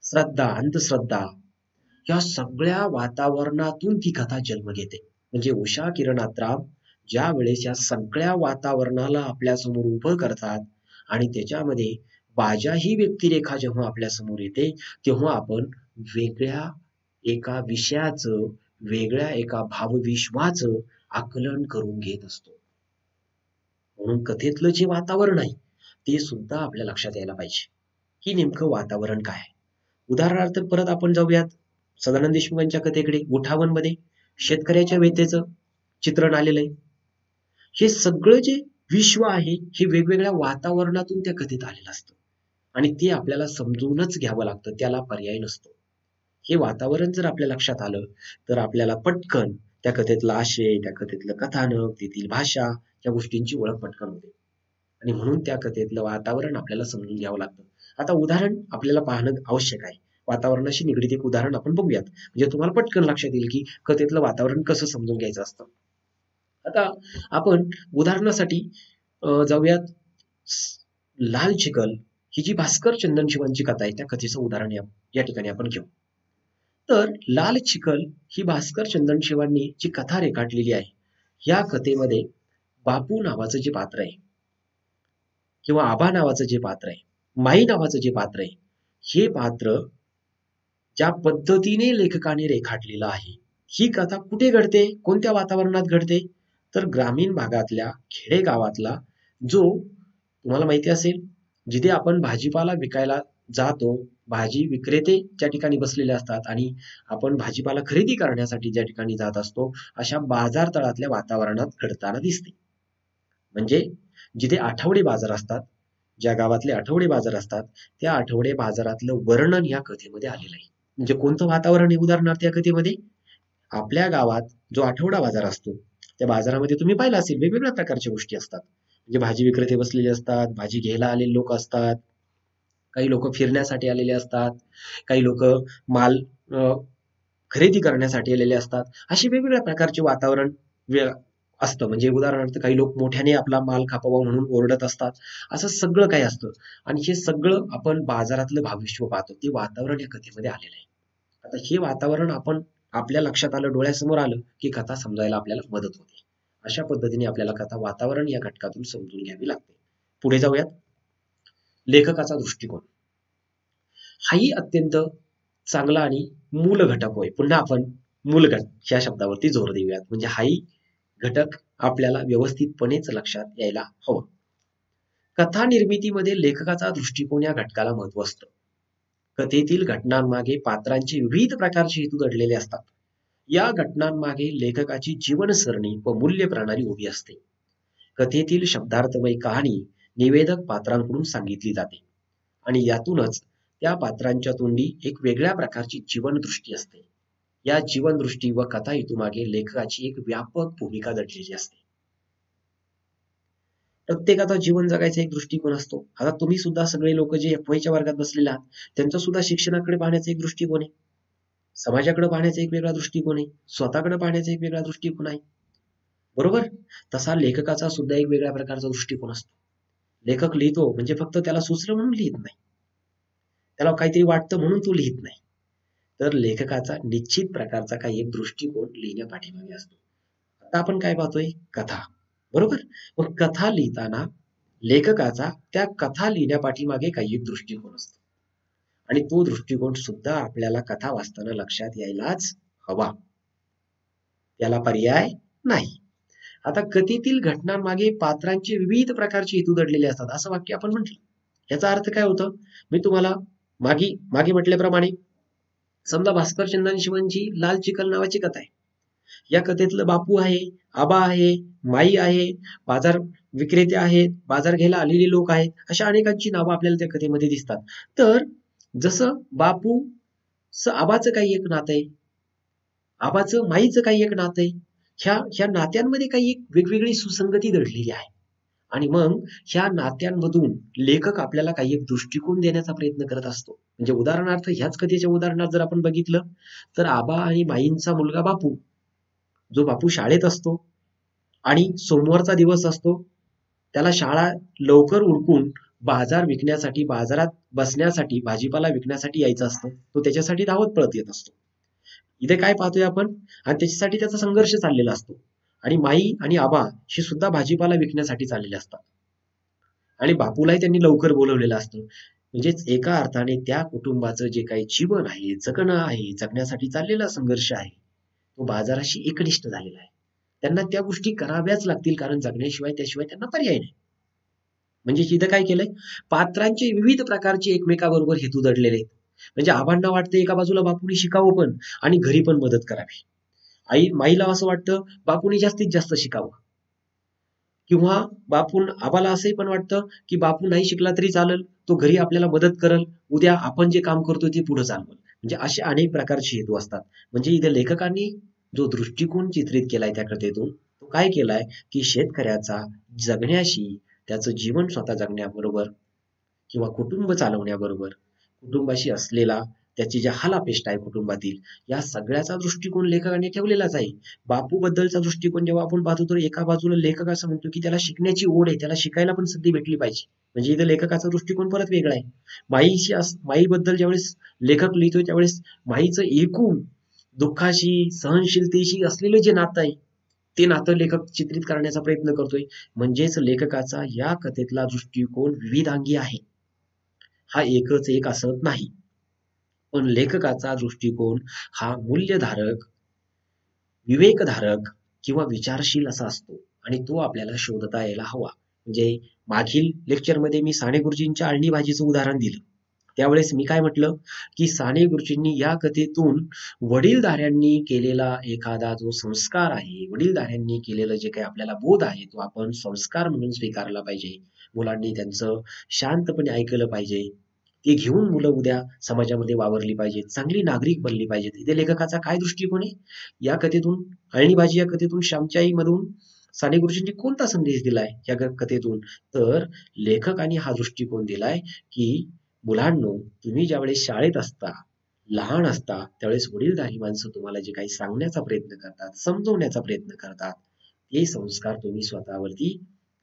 [SPEAKER 1] श्रद्धा अंधश्रद्धा, या सगळ्या वातावरणातून ती कथा जन्म घेते. म्हणजे उषा किरण अत्राम ज्या वेळेस या सगळ्या वातावरणाला आपल्या समोर उभं करतात आणि त्याच्यामध्ये बाजा ही व्यक्तिरेखा जेव्हा आपल्या समोर येते तेव्हा आपण वेगळ्या एका विषयाचं, वेगळ्या एका भावविश्वाचं आकलन करून घेत असतो. म्हणून कथेतलं जे वातावरण आहे ते सुद्धा आपल्या लक्षात यायला पाहिजे की नेमकं वातावरण काय आहे. उदाहरणार्थ परत आपण जाऊयात सदानंद देशमुखांच्या कथेकडे. उठावनमध्ये शेतकऱ्याच्या व्यथेचं चित्रण आलेलं आहे. हे सगळं जे विश्व आहे हे वेगवेगळ्या वातावरणातून त्या कथेत आलेलं असतं आणि ते आपल्याला समजूनच घ्यावं लागतं, त्याला पर्याय नसतो. हे वातावरण जर आपल्या लक्षात आलं तर आपल्याला पटकन त्या कथेतला आशय, त्या कथेतलं कथानक, तेथील भाषा या गोष्टींची ओळख पटकन होते आणि म्हणून त्या कथेतलं वातावरण आपल्याला समजून घ्यावं लागतं. आता उदाहरण आपल्याला पाहणं आवश्यक आहे. वातावरणाशी निगडीत एक उदाहरण आपण बघूयात, म्हणजे तुम्हाला पटकन लक्षात येईल की कथेतलं वातावरण कसं समजून घ्यायचं असतं. आता आपण उदाहरणासाठी जाऊयात लाल चिखल ही जी भास्कर चंदनशिवांची कथा आहे त्या कथेचं उदाहरण या ठिकाणी आपण घेऊ. तर लाल चिखल ही भास्कर चंदनशिवांनी जी कथा रेखाटलेली आहे या कथेमध्ये बापू नावाचं जे पात्र आहे किंवा आबा नावाचं जे पात्र आहे, माई नावाचं जे पात्र आहे, हे पात्र ज्या पद्धतीने लेखकाने रेखाटलेलं आहे, ही कथा कुठे घडते, कोणत्या वातावरणात घडते, तर ग्रामीण भागातल्या खेडेगावातला जो तुम्हाला माहिती असेल जिथे आपण भाजीपाला विकायला जातो, भाजी विक्रेते ज्या ठिकाणी बसलेले असतात आणि आपण भाजीपाला खरेदी करण्यासाठी ज्या ठिकाणी जात असतो अशा बाजार तळातल्या वातावरणात घडताना दिसते. म्हणजे जिथे आठवडे बाजार असतात, ज्या गावातले आठवडे बाजार असतात त्या आठवडे बाजारातलं वर्णन या कथेमध्ये आलेलं आहे. म्हणजे कोणतं वातावरण आहे उदाहरणार्थ या कथेमध्ये? आपल्या गावात जो आठवडा बाजार असतो त्या बाजारामध्ये तुम्ही पाहिलं असेल वेगवेगळ्या प्रकारच्या गोष्टी असतात. म्हणजे भाजी विक्रेते बसलेले असतात, भाजी घ्यायला आलेले लोक असतात, काही लोक फिरण्यासाठी आलेले असतात, काही लोक माल खरेदी करण्यासाठी आलेले असतात. अशी वेगवेगळ्या प्रकारचे वातावरण असतं. म्हणजे उदाहरणार्थ काही लोक मोठ्याने आपला माल खपावा म्हणून ओरडत असतात. असं सगळं काही असतं आणि हे सगळं आपण बाजारातलं भविष्य पाहतो, ते वातावरण या कथेमध्ये आलेलं आहे. आता हे वातावरण आपण आपल्या लक्षात आलं, डोळ्यासमोर आलं की कथा समजायला आपल्याला मदत होते. अशा पद्धतीने आपल्याला कथा वातावरण या घटकातून समजून घ्यावी लागते. पुढे जाऊयात. लेखकाचा दृष्टिकोन हाही अत्यंत चांगला आणि मूल घटक होय. पुन्हा आपण मूलघट या शब्दावरती जोर देऊयात. म्हणजे हाही घटक आपल्याला व्यवस्थितपणेच लक्षात यायला हवं. कथा निर्मितीमध्ये लेखकाचा दृष्टिकोन या घटकाला महत्व असतं. कथेतील घटनांमागे पात्रांचे विविध प्रकारचे हेतू दडलेले असतात. या घटनांमागे लेखकाची जीवनसरणी व मूल्य प्रणाली उभी असते. कथेतील शब्दार्थमय कहाणी निवेदक पात्रांकडून सांगितली जाते आणि यातूनच त्या पात्रांच्या तोंडी एक वेगळ्या प्रकारची जीवनदृष्टी असते. या जीवनदृष्टी व कथा हेतूमागे लेखकाची एक व्यापक भूमिका दडलेली असते. प्रत्येकाचा जीवन जगायचा एक दृष्टिकोन असतो. आता तुम्ही सुद्धा सगळे लोक जे FYच्या वर्गात बसलेले आहात त्यांचा सुद्धा शिक्षणाकडे पाहण्याचा एक दृष्टिकोन आहे, समाजाकडे पाहण्याचा एक वेगळा दृष्टिकोन आहे, स्वतःकडे पाहण्याचा एक वेगळा दृष्टिकोन आहे, बरोबर? तसा लेखकाचा सुद्धा एक वेगळ्या प्रकारचा दृष्टिकोन असतो. लेखक लिहितो म्हणजे फक्त त्याला सुचलं म्हणून लिहित नाही, त्याला काहीतरी वाटतं म्हणून तो लिहित नाही, तर लेखकाचा निश्चित प्रकारचा काही एक दृष्टिकोन लिहिण्या पाठीमागे असतो. आता आपण काय पाहतोय? कथा, बरोबर? मग कथा लिहिताना लेखकाचा त्या कथा लिहिण्यापाठीमागे काही एक दृष्टिकोन असतो आणि तो दृष्टिकोन सुद्धा आपल्याला कथा वाचताना लक्षात यायलाच हवा. त्याला पर्याय नाही. आता कथेतील घटनांमागे पात्रांचे विविध प्रकारचे हेतू दडलेले असतात असं वाक्य आपण म्हटलं. याचा अर्थ काय होतं? मी तुम्हाला मागे मागे म्हटल्याप्रमाणे समजा भास्कर चंदन शिवांची लाल चिकल नावाची कथा आहे. या कथेतलं बापू आहे, आबा आहे, माई आहे, बाजार विक्रेते आहेत, बाजार घ्यायला आलेले लोक आहेत, अशा अनेकांची नावं आपल्याला त्या कथेमध्ये दिसतात. तर जसं बापू आबाचं काही एक नातं आहे, आबाचं माईचं काही एक नातं आहे, ह्या नात्यांमध्ये काही एक वेगवेगळी सुसंगती दडलेली आहे. आणि मग ह्या नात्यांमधून लेखक आपल्याला काही एक दृष्टिकोन देण्याचा प्रयत्न करत असतो. म्हणजे उदाहरणार्थ ह्याच कथेच्या उदाहरणात जर आपण बघितलं तर आबा आणि माईंचा मुलगा बापू, जो बापू शाळेत असतो आणि सोमवारचा दिवस असतो, त्याला शाळा लवकर उरकून बाजार विकण्यासाठी, बाजारात बसण्यासाठी, भाजीपाला विकण्यासाठी यायचं असतं. तो त्याच्यासाठी धावत पळत येत असतो. इथे काय पाहतोय आपण? आणि त्याच्यासाठी त्याचा संघर्ष चाललेला असतो. आणि माई आणि आबा हे सुद्धा भाजीपाला विकण्यासाठी चाललेले असतात आणि बापूलाही त्यांनी लवकर बोलवलेलं असतं. म्हणजेच एका अर्थाने त्या कुटुंबाचं जे काही जीवन आहे, जगणं आहे, जगण्यासाठी चाललेला संघर्ष आहे, तो बाजाराशी एकनिष्ठ झालेला आहे. त्यांना त्या गोष्टी कराव्याच लागतील, कारण जगण्याशिवाय त्याशिवाय त्यांना पर्याय नाही. म्हणजे इथं काय केलंय? पात्रांचे विविध प्रकारचे एकमेकाबरोबर हेतू दडलेले आहेत. म्हणजे आबांना वाटतं एका बाजूला बापूने शिकावं पण आणि घरी पण मदत करावी. माईला असं वाटतं बापूने जास्तीत जास्त शिकावं, किंवा आबाला असंही पण वाटतं की बापू नाही शिकला तरी चालेल, तो घरी आपल्याला मदत करल, उद्या आपण जे काम करतोय ते पुढे चालवल. म्हणजे असे अनेक प्रकारचे हेतू असतात. म्हणजे इथे लेखकांनी जो दृष्टिकोन चित्रित केलाय त्या कथेतून, तो काय केलाय की शेतकऱ्याचा जगण्याशी, त्याचं जीवन स्वतः जगण्याबरोबर किंवा कुटुंब चालवण्याबरोबर, कुटुंबाशी असलेला त्याची जी हालापेष्टा आहे कुटुंबातील, या सगळ्याचा दृष्टिकोन लेखकाने ठेवलेलाच आहे. बापू बद्दलचा दृष्टिकोन जेव्हा आपण पाहतो तर एका बाजूला लेखक असं म्हणतो की त्याला शिकण्याची ओढ आहे, त्याला शिकायला पण संधी भेटली पाहिजे. म्हणजे इथं लेखकाचा दृष्टिकोन परत वेगळा आहे. माईबद्दल ज्यावेळेस लेखक लिहितोय त्यावेळेस माईचं एकूण दुःखाशी, सहनशीलतेशी असलेलं जे नातं आहे, ते नातं लेखक चित्रित करण्याचा प्रयत्न करतोय. म्हणजेच लेखकाचा या कथेतला दृष्टिकोन विविधांगी आहे, हा एकच एक असत नाही. पण लेखकाचा दृष्टिकोन हा मूल्यधारक, विवेकधारक किंवा विचारशील असा असतो आणि तो आपल्याला शोधता यायला हवा. म्हणजे मागील लेक्चरमध्ये मी साने गुरुजींच्या अळणी भाजीचं उदाहरण दिलं. त्यावेळेस मी काय म्हटलं की साने गुरुजींनी या कथेतून वडीलधाऱ्यांनी केलेला एखादा जो संस्कार आहे, वडीलधाऱ्यांनी केलेलं जे काही आपल्याला बोध आहे, तो आपण संस्कार म्हणून स्वीकारला पाहिजे. मुलांनी त्यांचं शांतपणे ऐकलं पाहिजे. ते घेऊन मुलं उद्या समाजामध्ये वावरली पाहिजेत, चांगली नागरिक बनली पाहिजेत. इथे लेखकाचा काय दृष्टिकोन आहे? या कथेतून, अळणी भाजी या कथेतून, श्यामची मधून साने गुरुजींनी कोणता संदेश दिलाय या कथेतून? तर लेखकाने हा दृष्टिकोन दिलाय की मुलांनो, तुम्ही ज्यावेळेस शाळेत असता, लहान असता, त्यावेळेस वडीलधारी माणसं तुम्हाला जे काही सांगण्याचा प्रयत्न करतात, समजवण्याचा प्रयत्न करतात, ते संस्कार तुम्ही स्वतःवरती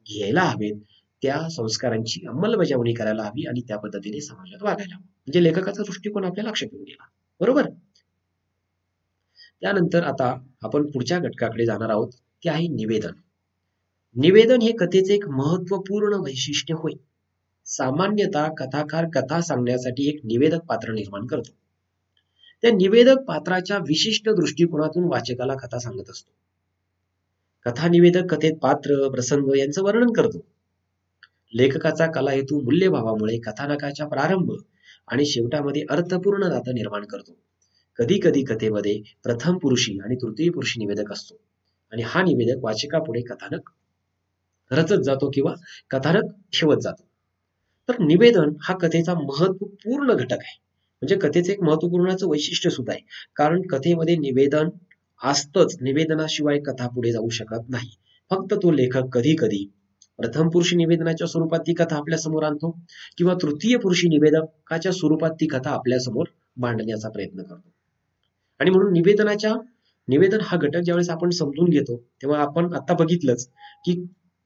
[SPEAKER 1] घ्यायला हवेत. त्या संस्कारांची अंमलबजावणी करायला हवी आणि त्या पद्धतीने समाजात वागायला हवं. म्हणजे लेखकाचा दृष्टिकोन आपल्या लक्षात येऊन गेला. बरोबर? त्यानंतर आता आपण पुढच्या घटकाकडे जाणार आहोत, ते आहे निवेदन. निवेदन हे कथेचे एक महत्वपूर्ण वैशिष्ट्य होय. सामान्यतः कथाकार कथा सांगण्यासाठी एक निवेदक पात्र निर्माण करतो. त्या निवेदक पात्राच्या विशिष्ट दृष्टिकोनातून वाचकाला कथा सांगत असतो. कथा निवेदक कथेत पात्र, प्रसंग यांचं वर्णन करतो. लेखकाचा कला हेतू मूल्यभावामुळे कथानकाच्या प्रारंभ आणि शेवटामध्ये अर्थपूर्ण नातं निर्माण करतो. कधी कधी कथेमध्ये प्रथम पुरुषी आणि तृतीय पुरुषी निवेदक असतो आणि हा निवेदक वाचकापुढे कथानक रचत जातो किंवा कथानक ठेवत जातो. तर निवेदन हा कथेचा महत्वपूर्ण घटक आहे. म्हणजे कथेचे एक महत्वपूर्णचं वैशिष्ट्य सुद्धा आहे, कारण कथेमध्ये निवेदन असतंच. निवेदनाशिवाय कथा पुढे जाऊ शकत नाही. फक्त तो लेखक कधी कधी प्रथम पुरुषी निवेदनाच्या स्वरूपात ती कथा आपल्या समोर आणतो किंवा तृतीय पुरुषी निवेदकाच्या स्वरूपात ती कथा आपल्या समोर मांडण्याचा प्रयत्न करतो. आणि म्हणून निवेदन हा घटक ज्यावेळेस आपण समजून घेतो तेव्हा आपण आता बघितलंच की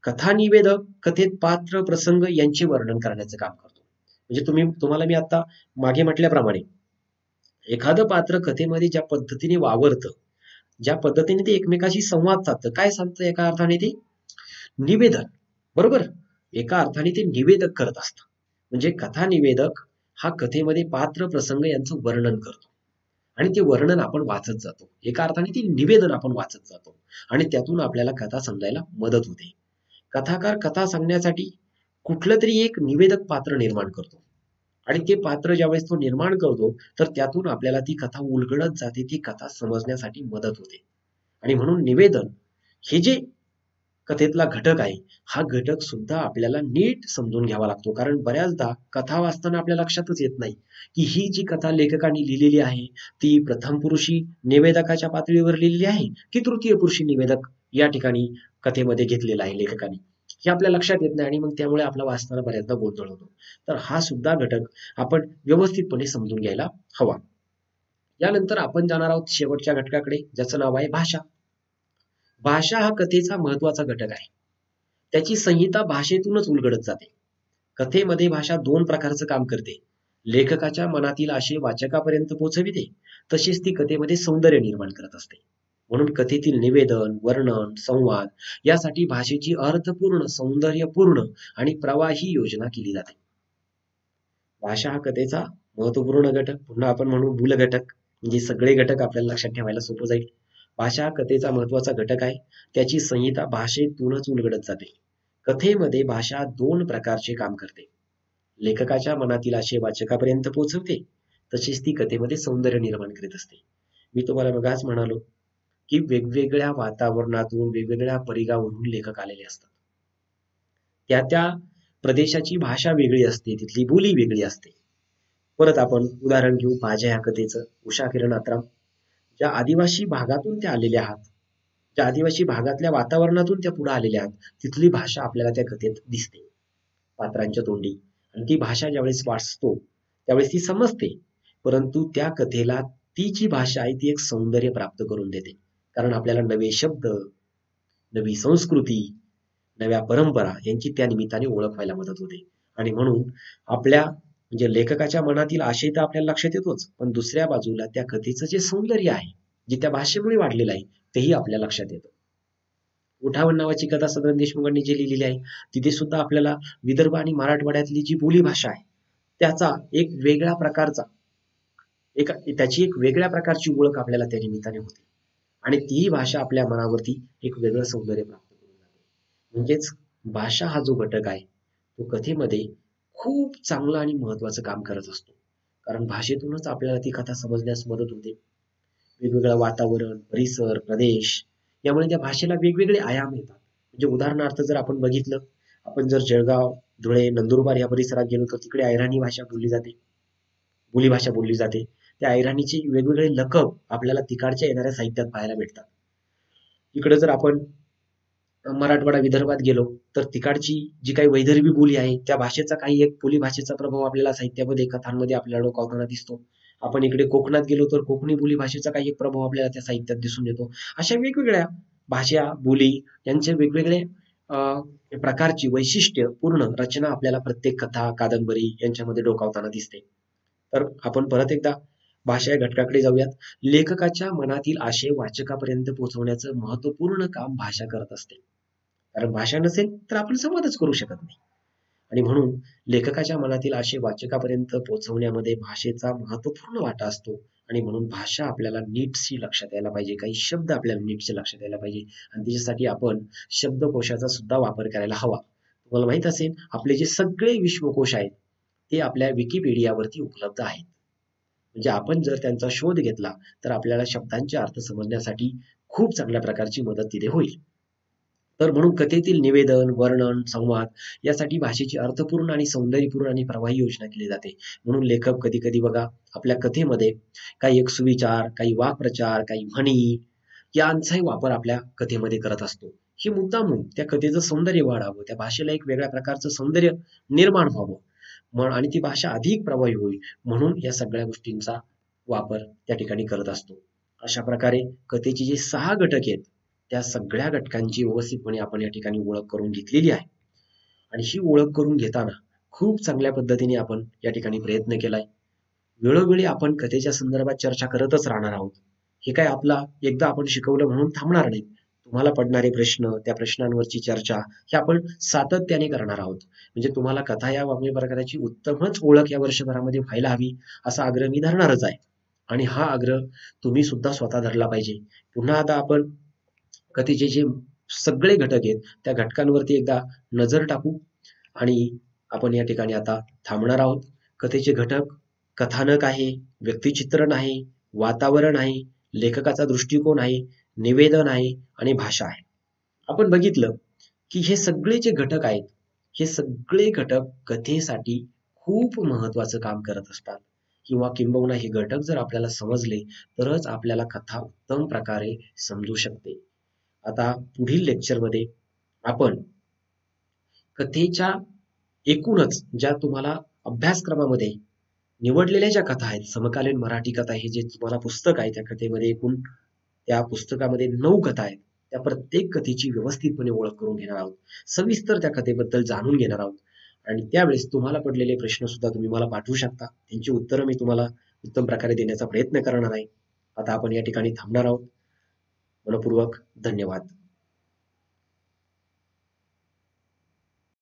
[SPEAKER 1] कथा निवेदक कथेत पात्र, प्रसंग यांचे वर्णन करण्याचं काम करतो. म्हणजे तुम्हाला मी आता मागे म्हटल्याप्रमाणे एखादं पात्र कथेमध्ये ज्या पद्धतीने वावरतं, ज्या पद्धतीने ते एकमेकाशी संवाद साधतं, काय सांगतं एका अर्थाने ते निवेदन. बरोबर? एका अर्थाने ते निवेदक करत असतात. म्हणजे कथा निवेदक हा कथेमध्ये पात्र प्रसंग यांचं वर्णन करतो आणि ते वर्णन आपण वाचत जातो. एका अर्थाने ते निवेदन आपण वाचत जातो आणि त्यातून आपल्याला कथा समजायला मदत होते. कथाकार कथा सांगण्यासाठी कुठलं तरी एक निवेदक पात्र निर्माण करतो आणि ते पात्र ज्यावेळेस तो निर्माण करतो तर त्यातून आपल्याला ती कथा उलगडत जाते, ती कथा समजण्यासाठी मदत होते. आणि म्हणून निवेदन हे जे कथेतला घटक आहे, हा घटक सुद्धा आपल्याला नीट समजून घ्यावा लागतो. कारण बऱ्याचदा कथा वाचताना आपल्या लक्षातच येत नाही की ही जी कथा लेखकाने लिहिलेली आहे ती प्रथम पुरुषी निवेदकाच्या पातळीवर लिहिलेली आहे की तृतीय पुरुषी निवेदक या ठिकाणी कथेमध्ये घेतलेला आहे लेखकाने, हे आपल्या लक्षात येत नाही आणि मग त्यामुळे आपला वाचताना बऱ्याचदा गोंधळ होतो. तर हा सुद्धा घटक आपण व्यवस्थितपणे समजून घ्यायला हवा. यानंतर आपण जाणार आहोत शेवटच्या घटकाकडे, ज्याचं नाव आहे भाषा. भाषा हा कथेचा महत्वाचा घटक आहे. त्याची संहिता भाषेतूनच उलगडत जाते. कथेमध्ये भाषा दोन प्रकारचं काम करते. लेखकाच्या मनातील आशय वाचकापर्यंत पोहोचविते, तसेच ती कथेमध्ये सौंदर्य निर्माण करत असते. म्हणून कथेतील निवेदन, वर्णन, संवाद यासाठी भाषेची अर्थपूर्ण, सौंदर्यपूर्ण आणि प्रवाही योजना केली जाते. भाषा हा कथेचा महत्वपूर्ण घटक, पुन्हा आपण म्हणू मूल घटक, म्हणजे सगळे घटक आपल्याला लक्षात ठेवायला सोपं जाईल. भाषा हा कथेचा महत्वाचा घटक आहे. त्याची संहिता भाषेतूनच उलगडत जाते. कथेमध्ये भाषा दोन प्रकारचे काम करते. लेखकाच्या मनातील आशय वाचकापर्यंत पोहोचवते, तसेच ती कथेमध्ये सौंदर्य निर्माण करीत असते. मी तुम्हाला मगाच म्हणालो की वेगवेगळ्या वातावरणातून, वेगवेगळ्या परिघावरून लेखक आलेले असतात. त्या प्रदेशाची भाषा वेगळी असते, तिथली बोली वेगळी असते. परत आपण उदाहरण घेऊ माझ्या या कथेचं. उषा किरण आत्राम ज्या आदिवासी भागातून त्या आलेल्या आहात, ज्या आदिवासी भागातल्या वातावरणातून त्या पुढे आलेल्या आहात, तिथली भाषा आपल्याला त्या कथेत दिसते पात्रांच्या तोंडी. आणि ती भाषा ज्यावेळेस वाचतो त्यावेळेस ती समजते, परंतु त्या कथेला ती जी भाषा आहे ती एक सौंदर्य प्राप्त करून देते. कारण आपल्याला नवे शब्द, नवी संस्कृती, नव्या परंपरा यांची त्या निमित्ताने ओळख व्हायला मदत होते. आणि म्हणून आपल्या म्हणजे लेखकाच्या मनातील आशय तर आपल्याला लक्षात येतोच, पण दुसऱ्या बाजूला त्या कथेचं जे सौंदर्य आहे, जे त्या भाषेमुळे वाढलेलं आहे, तेही आपल्या लक्षात येतं. उठावन नावाची कथा सदन देशमुखांनी जी लिहिलेली आहे, तिथे सुद्धा आपल्याला विदर्भ आणि मराठवाड्यातली जी बोली भाषा आहे त्याचा एक वेगळ्या प्रकारचा त्याची एक वेगळ्या प्रकारची ओळख आपल्याला त्या निमित्ताने होते आणि ती भाषा आपल्या मनावरती एक वेगळं सौंदर्य प्राप्त करून जाते. म्हणजेच भाषा हा जो घटक आहे तो कथेमध्ये खूप चांगलं आणि महत्वाचं काम करत असतो. कारण भाषेतूनच आपल्याला ती कथा समजण्यास मदत होते. वेगवेगळं वातावरण, परिसर, प्रदेश यामुळे त्या भाषेला वेगवेगळे आयाम येतात. म्हणजे उदाहरणार्थ जर आपण बघितलं, आपण जर जळगाव, धुळे, नंदुरबार या परिसरात गेलो तर तिकडे अहिराणी भाषा बोलली जाते, बोली भाषा बोलली जाते. त्या अहिराणीचे वेगवेगळे लकब आपल्याला तिकडच्या येणाऱ्या साहित्यात पाहायला भेटतात. इकडे जर आपण मराठवाडा, विदर्भात गेलो तर तिकडची जी काही वैदर्भी बोली आहे त्या भाषेचा काही एक बोली भाषेचा प्रभाव आपल्याला साहित्यामध्ये, कथांमध्ये आपल्याला डोकावताना दिसतो. आपण इकडे कोकणात गेलो तर कोकणी बोली भाषेचा काही एक प्रभाव आपल्याला त्या साहित्यात दिसून येतो. अशा वेगवेगळ्या भाषा, बोली यांचे वेगवेगळे प्रकारची वैशिष्ट्य पूर्ण रचना आपल्याला प्रत्येक कथा, कादंबरी यांच्यामध्ये डोकावताना दिसते. तर आपण परत एकदा भाषा या घटकाकडे जाऊयात. लेखकाच्या मनातील आशय वाचकापर्यंत पोहोचवण्याचं महत्वपूर्ण काम भाषा करत असते. कारण भाषा नसेल तर आपण संवादच करू शकत नाही. आणि म्हणून लेखकाच्या मनातील आशय वाचकापर्यंत पोहोचवण्यामध्ये भाषेचा महत्वपूर्ण वाटा असतो. आणि म्हणून भाषा आपल्याला नीटशी लक्षात यायला पाहिजे, काही शब्द आपल्याला नीटशी लक्षात यायला पाहिजे आणि त्याच्यासाठी आपण शब्दकोशाचा सुद्धा वापर करायला हवा. तुम्हाला माहित असेल आपले जे सगळे विश्वकोश आहेत ते आपल्या विकिपीडियावरती उपलब्ध आहेत. म्हणजे आपण जर त्यांचा शोध घेतला तर आपल्याला शब्दांचे अर्थ समजण्यासाठी खूप चांगल्या प्रकारची मदत तिथे होईल. तर म्हणून कथेतील निवेदन, वर्णन, संवाद यासाठी भाषेची अर्थपूर्ण आणि सौंदर्यपूर्ण आणि प्रवाही योजना केली जाते. म्हणून लेखक कधी कधी बघा आपल्या कथेमध्ये काही एक सुविचार, काही वाक्प्रचार, काही म्हणी यांचाही वापर आपल्या कथेमध्ये करत असतो. ही मुद्दामून त्या कथेचं सौंदर्य वाढावं, त्या भाषेला एक वेगळ्या प्रकारचं सौंदर्य निर्माण व्हावं आणि ती भाषा अधिक प्रभावी होईल म्हणून या सगळ्या गोष्टींचा वापर त्या ठिकाणी करत असतो. अशा प्रकारे कथेचे जे 6 घटक आहेत त्या सगळ्या घटकांची व्यवस्थितपणे आपण या ठिकाणी ओळख करून घेतलेली आहे. आणि ही ओळख करून घेताना खूप चांगल्या पद्धतीने आपण या ठिकाणी प्रयत्न केलाय. वेळोवेळी आपण कथेच्या संदर्भात चर्चा करतच राहणार आहोत. हे काय आपला एकदा आपण शिकवलं म्हणून थांबणार नाही. तुम्हाला पडणारे प्रश्न, त्या प्रश्नांवरची चर्चा हे आपण सातत्याने करणार आहोत. म्हणजे तुम्हाला कथा या वाङ्मय प्रकाराची उत्तमच ओळख या वर्षभरामध्ये व्हायला हवी, असा आग्रह मी धरणारच आहे. आणि हा आग्रह तुम्ही सुद्धा स्वतः धरला पाहिजे. पुन्हा आता आपण कथेचे जे सगळे घटक आहेत, त्या घटकांवरती एकदा नजर टाकू आणि आपण या ठिकाणी आता थांबणार आहोत. कथेचे घटक कथानक आहे, व्यक्तिचित्रण आहे, वातावरण आहे, लेखकाचा दृष्टिकोन आहे, निवेदन आहे आणि भाषा आहे. आपण बघितलं की हे सगळे जे घटक आहेत, हे सगळे घटक कथेसाठी खूप महत्वाचं काम करत असतात. किंवा किंबहुना हे घटक जर आपल्याला समजले तरच आपल्याला कथा उत्तम प्रकारे समजू शकते. आता पुढील लेक्चरमध्ये आपण कथेच्या एकूणच ज्या तुम्हाला अभ्यासक्रमामध्ये निवडलेल्या ज्या कथा आहेत, समकालीन मराठी कथा हे जे तुम्हाला पुस्तक आहे, त्या कथेमध्ये एकूण त्या पुस्तकामध्ये 9 कथा आहेत. त्या प्रत्येक कथेची व्यवस्थितपणे ओळख करून घेणार आहोत. सविस्तर त्या कथेबद्दल जाणून घेणार आहोत. आणि त्यावेळेस तुम्हाला पडलेले प्रश्न सुद्धा तुम्ही मला पाठवू शकता. त्यांची उत्तरं मी तुम्हाला उत्तम प्रकारे देण्याचा प्रयत्न करणार आहे. आता आपण या ठिकाणी थांबणार आहोत. मनपूर्वक धन्यवाद.